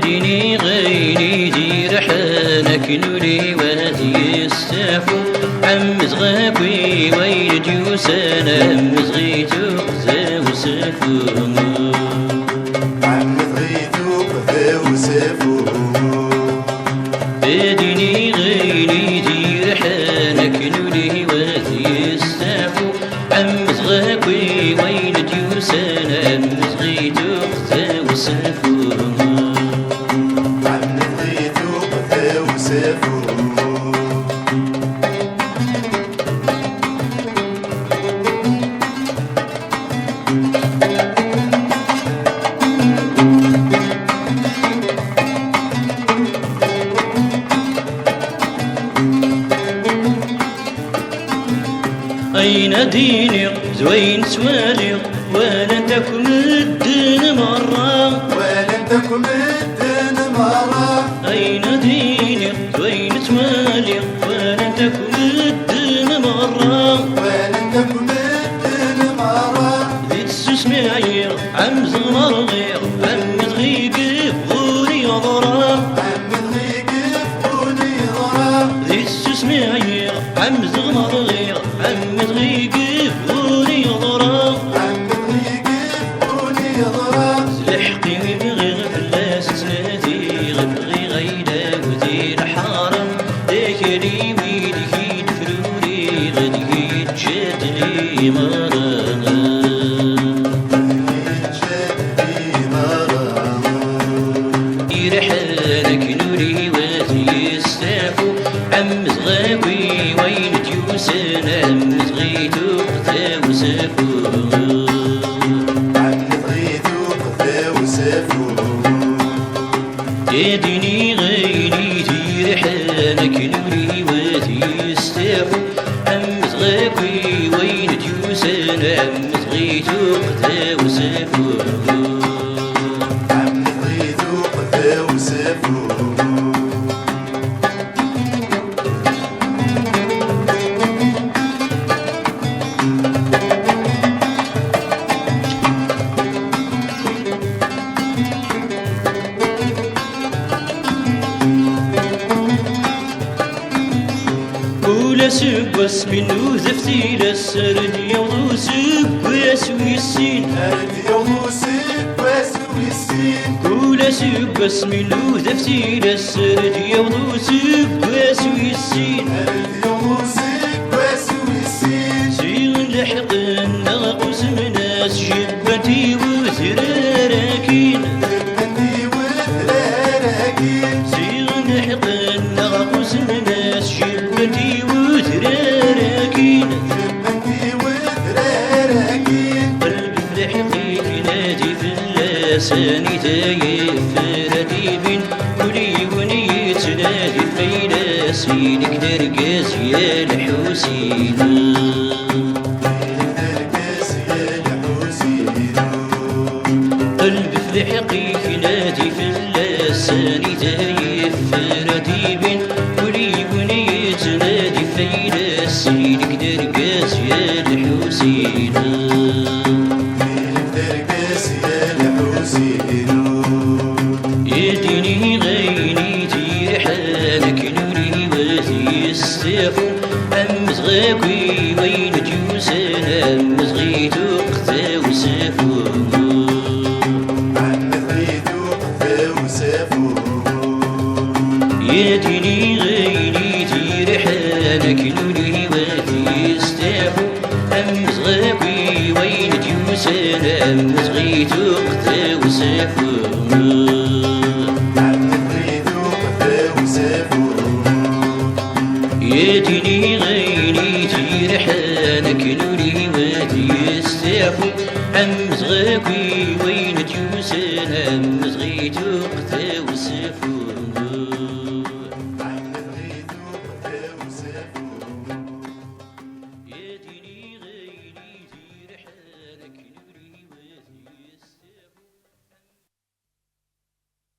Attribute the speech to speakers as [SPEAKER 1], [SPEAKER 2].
[SPEAKER 1] ديني غيني دير حالك نولي وهدي السافو عم زغابي ويل جوسان عم زغيتو قذا وسافو
[SPEAKER 2] عم زغيتو قذا وسافو
[SPEAKER 1] ديني غيني دير حالك نولي وهدي السافو عم زغابي ويل جوسان عم زغيتو قذا وسافو أين ديني زوين سوالي ولا تكن الدين مرة
[SPEAKER 2] ولا تكن الدين مرة
[SPEAKER 1] أين ديني زوين سوالي ولا تكن الدين مرة
[SPEAKER 2] ولا تكن الدين مرة
[SPEAKER 1] ذي السسماير عم زغمر غير عم تغيق بغوني ضرا
[SPEAKER 2] عم تغيق بغوني ضرا
[SPEAKER 1] ذي السسماير عم زغمر غير عم تغيق بغوني ضرا
[SPEAKER 2] عم تغيق بغوني ضرا
[SPEAKER 1] زلحقي ويبغي غفلاس سنادي غبغي غيدا ودير حارم ذاكري ويدي دفروري غدي تجادلي مرانا يرحالك نوري واتي السافو عم زغاوي وين تيوسان عم زغيتو قتا وسافو
[SPEAKER 2] عم زغيتو قتا وسافو
[SPEAKER 1] يا ديني غيني تيرحالك نوري واتي السافو عم زغاوي وين تيوسان عم زغيتو قتا وسافو
[SPEAKER 2] عم زغيتو قتا وسافو
[SPEAKER 1] ولا سبس منو ذفتي للسرد يوضو سبس ويسين
[SPEAKER 2] هرد يوضو سبس ويسين
[SPEAKER 1] ولا سبس منو ذفتي للسرد يوضو سبس ويسين
[SPEAKER 2] هرد يوضو سبس ويسين
[SPEAKER 1] سيغ لحق النغقس مناس جبتي وثراراكين
[SPEAKER 2] جبتي وثراراكين
[SPEAKER 1] سيغ لحق النغقس مناس جبتي وثراراكين
[SPEAKER 2] جبتي وثراراكين
[SPEAKER 1] قلبي لحقيك نادي في اللساني تايف رديب كلي ونيت نادي فينا سينك درقاز يا الحسين قلبي في لحقيك نادي في اللساني تايف رديب كلي ونيت نادي فينا سينك درقاز يا الحسين يديني غيني تير حالك نوري واتي السافو عم زغاكي وين جوسان عم زغيتو قتا وسافو أمزغيكي وين تيوسن أمزغيتو قتا وسافر ياتيني غيني تيرحانك نوري ما تيستعفو أمزغيكي وين تيوسن أمزغيتو قتا وسافر